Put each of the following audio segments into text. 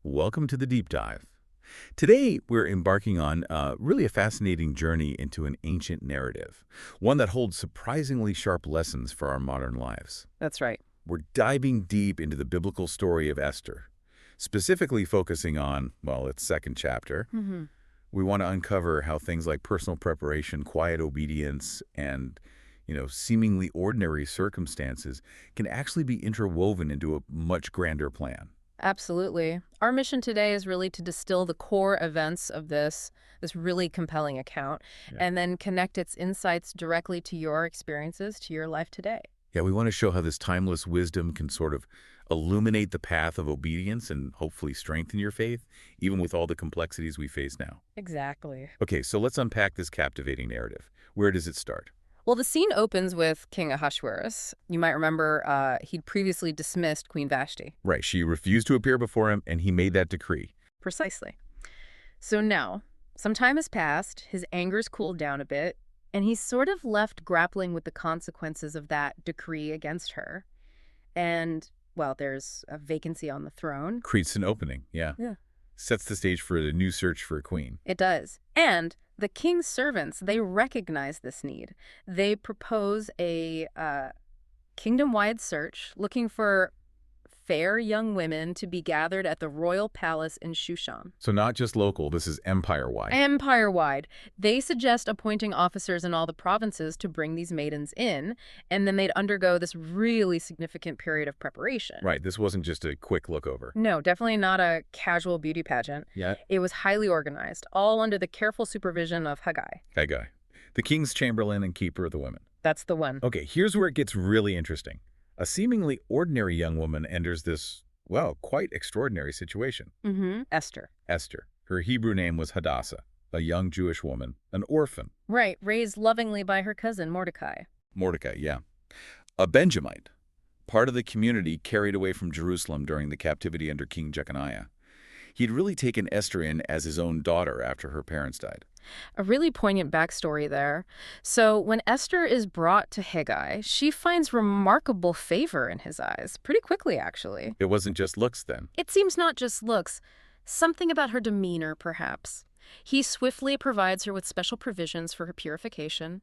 Welcome to the deep dive. Today, we're embarking on really a fascinating journey into an ancient narrative, one that holds surprisingly sharp lessons for our modern lives. That's right. We're diving deep into the biblical story of Esther, specifically focusing on, well, its second chapter. We want to uncover how things like personal preparation, quiet obedience, and seemingly ordinary circumstances can actually be interwoven into a much grander plan. Absolutely. Our mission today is really to distill the core events of this really compelling account Yeah. and then connect its insights directly to your experiences, to your life today. Yeah, we want to show how this timeless wisdom can sort of illuminate the path of obedience and hopefully strengthen your faith, even with all the complexities we face now. Exactly. Okay, so let's unpack this captivating narrative. Where does it start? Well, the scene opens with King Ahasuerus. You might remember he'd previously dismissed Queen Vashti. Right, she refused to appear before him, and he made that decree. Precisely. So now, some time has passed, his anger's cooled down a bit, and he's sort of left grappling with the consequences of that decree against her. And, well, there's a vacancy on the throne. Creates an opening, yeah. Yeah. Sets the stage for a new search for a queen. It does. And the king's servants, they recognize this need. They propose a kingdom-wide search looking for fair young women to be gathered at the royal palace in Shushan. So not just local, this is empire-wide. Empire-wide. They suggest appointing officers in all the provinces to bring these maidens in, and then they'd undergo this really significant period of preparation. Right, this wasn't just a quick look over. No, definitely not a casual beauty pageant. Yeah. It was highly organized, all under the careful supervision of Haggai. That guy. The king's chamberlain and keeper of the women. That's the one. Okay, here's where it gets really interesting. A seemingly ordinary young woman enters this, well, quite extraordinary situation. Esther. Esther. Her Hebrew name was Hadassah, a young Jewish woman, an orphan. Right, raised lovingly by her cousin Mordecai. Mordecai, yeah. A Benjamite, part of the community carried away from Jerusalem during the captivity under King Jeconiah. He'd really taken Esther in as his own daughter after her parents died. A really poignant backstory there. So when Esther is brought to Haggai, she finds remarkable favor in his eyes, pretty quickly, actually. It wasn't just looks then. It seems not just looks, something about her demeanor, perhaps. He swiftly provides her with special provisions for her purification,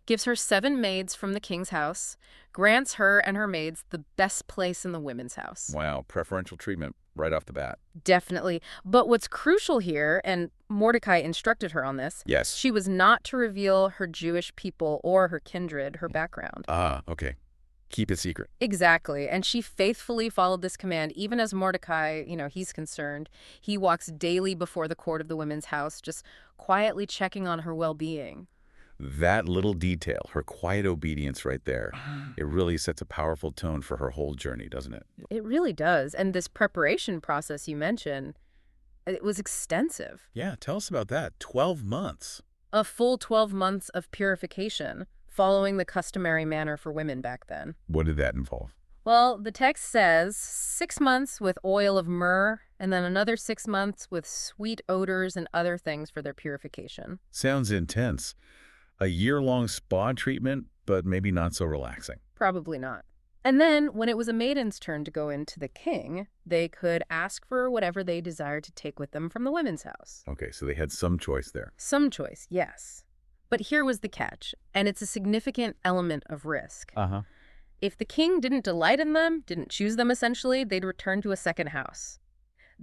gives her 7 maids from the king's house, grants her and her maids the best place in the women's house. Wow, preferential treatment right off the bat. Definitely. But what's crucial here, and Mordecai instructed her on this, Yes. she was not to reveal her Jewish people or her kindred, her background. Ah, okay. Keep it secret. Exactly. And she faithfully followed this command, even as Mordecai, he's concerned. He walks daily before the court of the women's house, just quietly checking on her well-being. That little detail, her quiet obedience right there, it really sets a powerful tone for her whole journey, doesn't it? It really does. And this preparation process you mentioned, it was extensive. Yeah, tell us about that. 12 months. A full 12 months of purification, following the customary manner for women back then. What did that involve? Well, the text says 6 months with oil of myrrh, and then another 6 months with sweet odors and other things for their purification. Sounds intense. A year-long spa treatment, but maybe not so relaxing. Probably not. And then, when it was a maiden's turn to go into the king, they could ask for whatever they desired to take with them from the women's house. Okay, so they had some choice there. Some choice, yes. But here was the catch, and it's a significant element of risk. Uh-huh. If the king didn't delight in them, didn't choose them essentially, they'd return to a second house.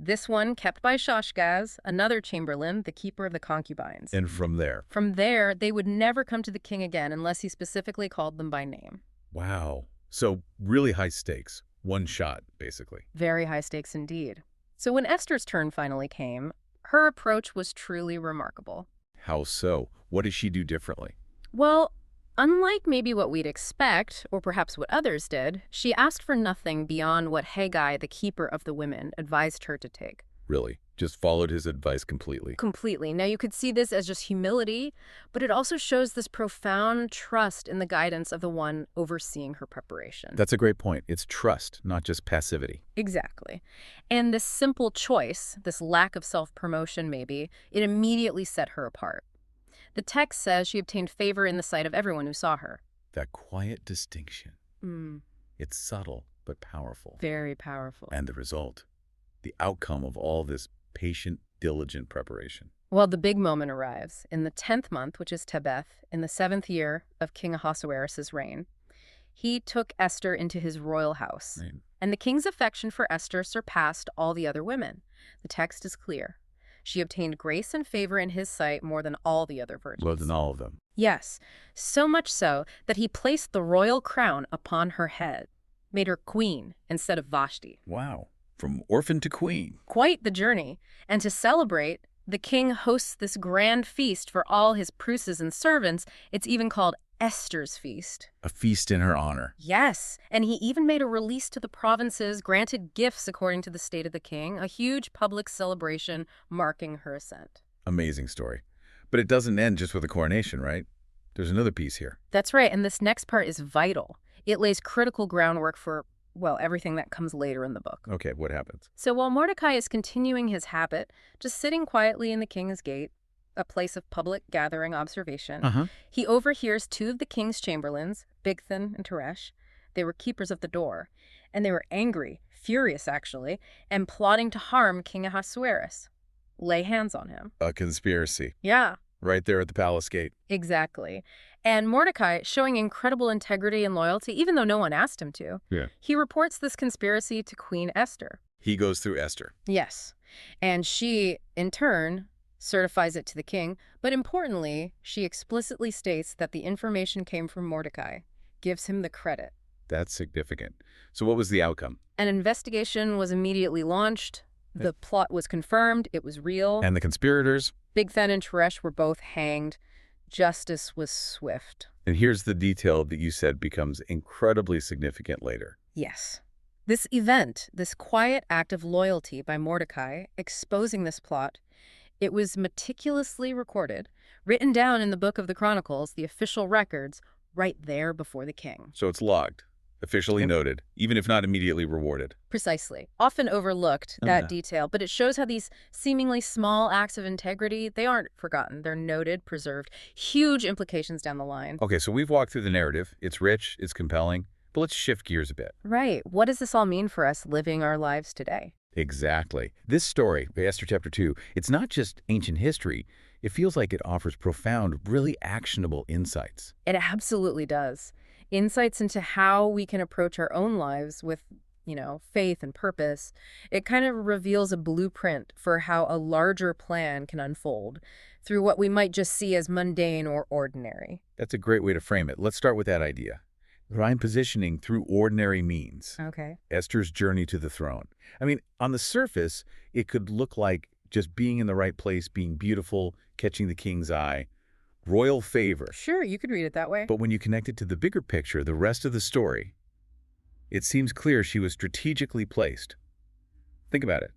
This one kept by Shashgaz, another chamberlain, the keeper of the concubines. And from there. From there, they would never come to the king again unless he specifically called them by name. Wow. So really high stakes. One shot, basically. Very high stakes indeed. So when Esther's turn finally came, her approach was truly remarkable. How so? What does she do differently? Well, unlike maybe what we'd expect, or perhaps what others did, she asked for nothing beyond what Haggai, the keeper of the women, advised her to take. Really? Just followed his advice completely. Completely. Now, you could see this as just humility, but it also shows this profound trust in the guidance of the one overseeing her preparation. That's a great point. It's trust, not just passivity. Exactly. And this simple choice, this lack of self-promotion maybe, it immediately set her apart. The text says she obtained favor in the sight of everyone who saw her. That quiet distinction. It's subtle, but powerful. Very powerful. And the result? the outcome of all this patient, diligent preparation? Well, the big moment arrives in the 10th month, which is Tebeth, in the 7th year of King Ahasuerus' reign. He took Esther into his royal house, Right. and the king's affection for Esther surpassed all the other women. The text is clear. She obtained grace and favor in his sight more than all the other virgins. More than all of them. Yes, so much so that he placed the royal crown upon her head, made her queen instead of Vashti. Wow. From orphan to queen. Quite the journey. And to celebrate, the king hosts this grand feast for all his princes and servants. It's even called Esther's Feast. A feast in her honor. Yes, and he even made a release to the provinces, granted gifts according to the state of the king, a huge public celebration marking her ascent. Amazing story. But it doesn't end just with a coronation, right? There's another piece here. That's right, and this next part is vital. It lays critical groundwork for, well, everything that comes later in the book. Okay, what happens? So while Mordecai is continuing his habit, just sitting quietly in the king's gate, a place of public gathering observation, he overhears two of the king's chamberlains, Bigthan and Teresh. They were keepers of the door, and they were angry, furious actually, and plotting to harm King Ahasuerus, lay hands on him. A conspiracy. Yeah. Right there at the palace gate. Exactly. And Mordecai, showing incredible integrity and loyalty, even though no one asked him to, he reports this conspiracy to Queen Esther. He goes through Esther. Yes. And she, in turn, certifies it to the king, but importantly, she explicitly states that the information came from Mordecai, gives him the credit. That's significant. So what was the outcome? An investigation was immediately launched. The plot was confirmed. It was real. And the conspirators? Bigthan and Teresh were both hanged. Justice was swift. And here's the detail that you said becomes incredibly significant later. Yes. This event, this quiet act of loyalty by Mordecai, exposing this plot, it was meticulously recorded, written down in the Book of the Chronicles, the official records, right there before the king. So it's logged, officially noted, even if not immediately rewarded. Precisely. Often overlooked, that detail, but it shows how these seemingly small acts of integrity, they aren't forgotten. They're noted, preserved. Huge implications down the line. Okay, so we've walked through the narrative. It's rich, it's compelling, but let's shift gears a bit. Right. What does this all mean for us living our lives today? Exactly. This story, Esther Chapter 2, it's not just ancient history. It feels like it offers profound, really actionable insights. It absolutely does. Insights into how we can approach our own lives with, faith and purpose. It kind of reveals a blueprint for how a larger plan can unfold through what we might just see as mundane or ordinary. That's a great way to frame it. Let's start with that idea. Divine positioning through ordinary means. Okay. Esther's journey to the throne. I mean, on the surface, it could look like just being in the right place, being beautiful, catching the king's eye, royal favor. Sure, you could read it that way. But when you connect it to the bigger picture, the rest of the story, it seems clear she was strategically placed. Think about it.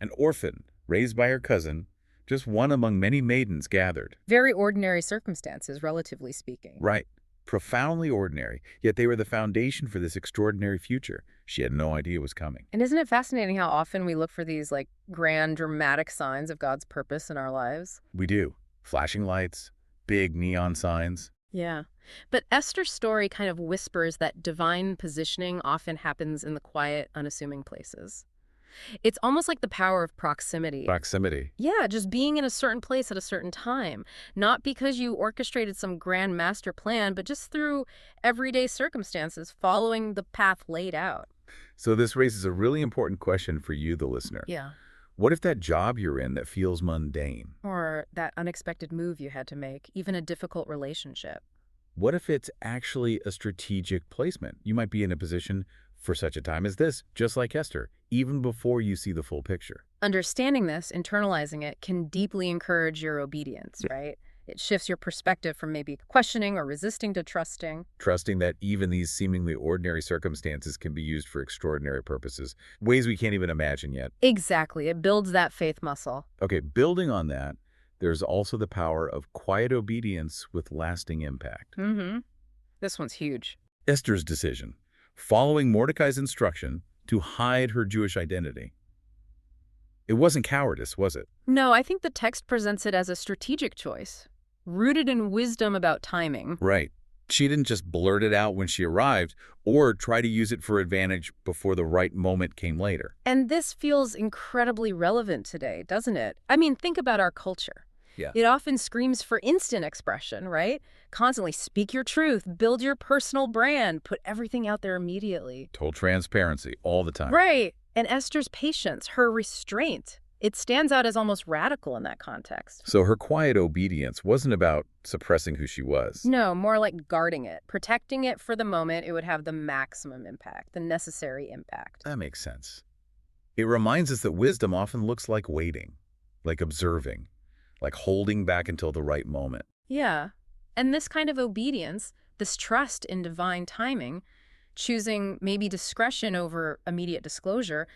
An orphan, raised by her cousin, just one among many maidens gathered. Very ordinary circumstances, relatively speaking. Right. Profoundly ordinary, yet they were the foundation for this extraordinary future. She had no idea it was coming. And isn't it fascinating how often we look for these, grand, dramatic signs of God's purpose in our lives? We do. Flashing lights, big neon signs. Yeah. But Esther's story kind of whispers that divine positioning often happens in the quiet, unassuming places. It's almost like the power of proximity. Proximity. Yeah, just being in a certain place at a certain time. Not because you orchestrated some grand master plan, but just through everyday circumstances, following the path laid out. So this raises a really important question for you, the listener. Yeah. What if that job you're in that feels mundane? Or that unexpected move you had to make, even a difficult relationship. What if it's actually a strategic placement? You might be in a position for such a time as this, just like Esther, even before you see the full picture. Understanding this, internalizing it, can deeply encourage your obedience, right? It shifts your perspective from maybe questioning or resisting to trusting. Trusting that even these seemingly ordinary circumstances can be used for extraordinary purposes, ways we can't even imagine yet. Exactly. It builds that faith muscle. Okay, building on that, there's also the power of quiet obedience with lasting impact. This one's huge. Esther's decision, following Mordecai's instruction to hide her Jewish identity. It wasn't cowardice, was it? No, I think the text presents it as a strategic choice, rooted in wisdom about timing. Right. She didn't just blurt it out when she arrived or try to use it for advantage before the right moment came later. And this feels incredibly relevant today, doesn't it? I mean, think about our culture. Yeah. It often screams for instant expression, right? Constantly speak your truth, build your personal brand, put everything out there immediately. Total transparency all the time. Right. And Esther's patience, her restraint, it stands out as almost radical in that context. So her quiet obedience wasn't about suppressing who she was. No, more like guarding it, protecting it for the moment it would have the maximum impact, the necessary impact. That makes sense. It reminds us that wisdom often looks like waiting, like observing, like holding back until the right moment. Yeah. And this kind of obedience, this trust in divine timing, choosing maybe discretion over immediate disclosure,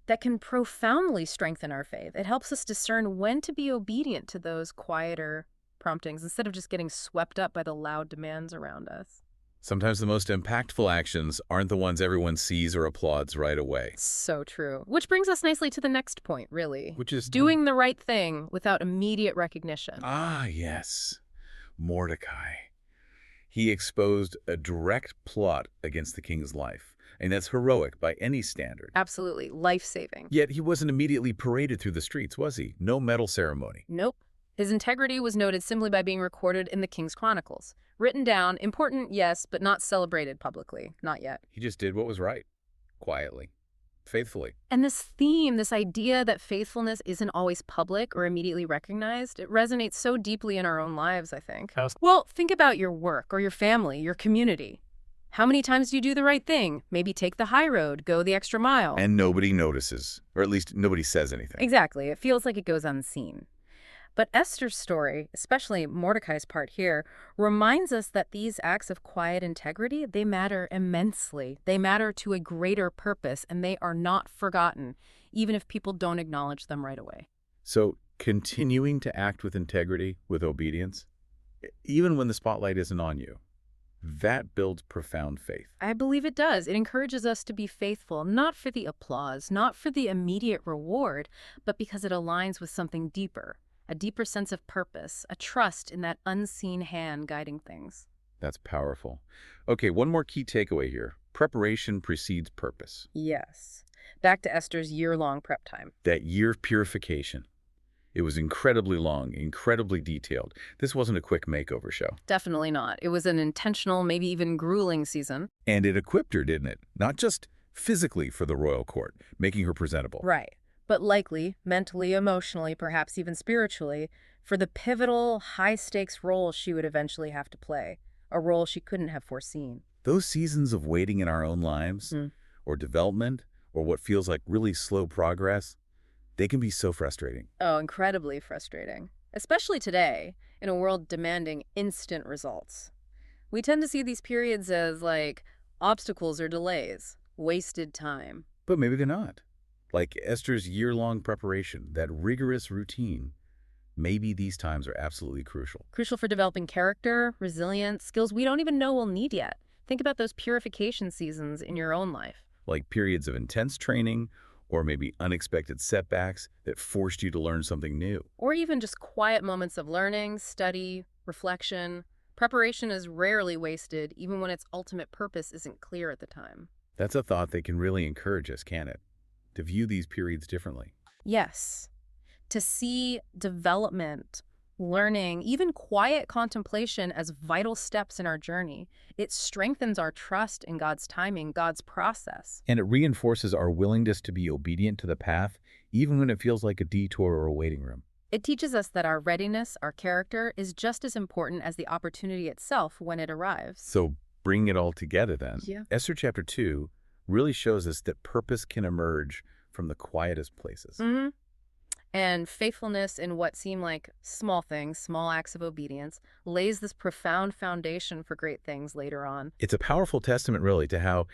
that can profoundly strengthen our faith. It helps us discern when to be obedient to those quieter promptings instead of just getting swept up by the loud demands around us. Sometimes the most impactful actions aren't the ones everyone sees or applauds right away. So true. Which brings us nicely to the next point, really. Which is doing the right thing without immediate recognition. Ah, yes. Mordecai. He exposed a direct plot against the king's life, and that's heroic by any standard. Absolutely. Life-saving. Yet he wasn't immediately paraded through the streets, was he? No medal ceremony. Nope. His integrity was noted simply by being recorded in the King's Chronicles. Written down, important, yes, but not celebrated publicly. Not yet. He just did what was right, quietly, faithfully. And this theme, this idea that faithfulness isn't always public or immediately recognized, it resonates so deeply in our own lives, I think. Well, think about your work or your family, your community. How many times do you do the right thing? Maybe take the high road, go the extra mile. And nobody notices, or at least nobody says anything. Exactly. It feels like it goes unseen. But Esther's story, especially Mordecai's part here, reminds us that these acts of quiet integrity, they matter immensely. They matter to a greater purpose, and they are not forgotten, even if people don't acknowledge them right away. So continuing to act with integrity, with obedience, even when the spotlight isn't on you, that builds profound faith. I believe it does. It encourages us to be faithful, not for the applause, not for the immediate reward, but because it aligns with something deeper. A deeper sense of purpose, a trust in that unseen hand guiding things. That's powerful. Okay, one more key takeaway here. Preparation precedes purpose. Yes. Back to Esther's year-long prep time. That year of purification. It was incredibly long, incredibly detailed. This wasn't a quick makeover show. Definitely not. It was an intentional, maybe even grueling season. And it equipped her, didn't it? Not just physically for the royal court, making her presentable. Right. But likely, mentally, emotionally, perhaps even spiritually, for the pivotal, high-stakes role she would eventually have to play, a role she couldn't have foreseen. Those seasons of waiting in our own lives, or development, or what feels like really slow progress, they can be so frustrating. Oh, incredibly frustrating. Especially today, in a world demanding instant results. We tend to see these periods as, like, obstacles or delays, wasted time. But maybe they're not. Like Esther's year-long preparation, that rigorous routine, maybe these times are absolutely crucial. Crucial for developing character, resilience, skills we don't even know we'll need yet. Think about those purification seasons in your own life. Like periods of intense training, or maybe unexpected setbacks that forced you to learn something new. Or even just quiet moments of learning, study, reflection. Preparation is rarely wasted, even when its ultimate purpose isn't clear at the time. That's a thought that can really encourage us, can't it? To view these periods differently. Yes. To see development, learning, even quiet contemplation as vital steps in our journey. It strengthens our trust in God's timing, God's process. And it reinforces our willingness to be obedient to the path, even when it feels like a detour or a waiting room. It teaches us that our readiness, our character, is just as important as the opportunity itself when it arrives. So bringing it all together then, Yeah. Esther Chapter 2 really shows us that purpose can emerge from the quietest places. And faithfulness in what seem like small things, small acts of obedience, lays this profound foundation for great things later on. It's a powerful testament, really, to how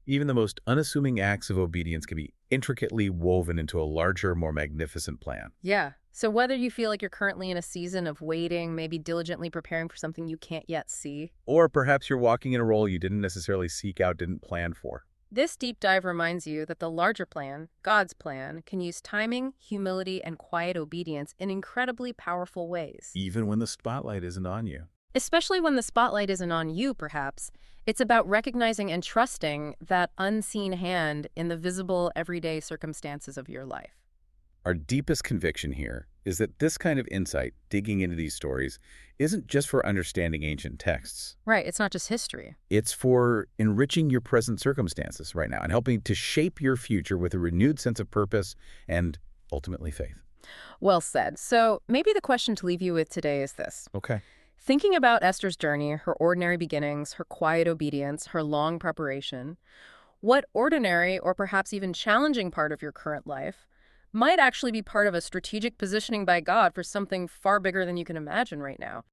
even the most unassuming acts of obedience can be intricately woven into a larger, more magnificent plan. Yeah. So whether you feel like you're currently in a season of waiting, maybe diligently preparing for something you can't yet see, Or perhaps you're walking in a role you didn't necessarily seek out, didn't plan for. this deep dive reminds you that the larger plan, God's plan, can use timing, humility, and quiet obedience in incredibly powerful ways. Even when the spotlight isn't on you. Especially when the spotlight isn't on you, perhaps. It's about recognizing and trusting that unseen hand in the visible, everyday circumstances of your life. Our deepest conviction here is that this kind of insight, digging into these stories, isn't just for understanding ancient texts. Right, it's not just history. It's for enriching your present circumstances right now and helping to shape your future with a renewed sense of purpose and, ultimately, faith. Well said. So maybe the question to leave you with today is this. Okay. Thinking about Esther's journey, her ordinary beginnings, her quiet obedience, her long preparation, what ordinary or perhaps even challenging part of your current life might actually be part of a strategic positioning by God for something far bigger than you can imagine right now?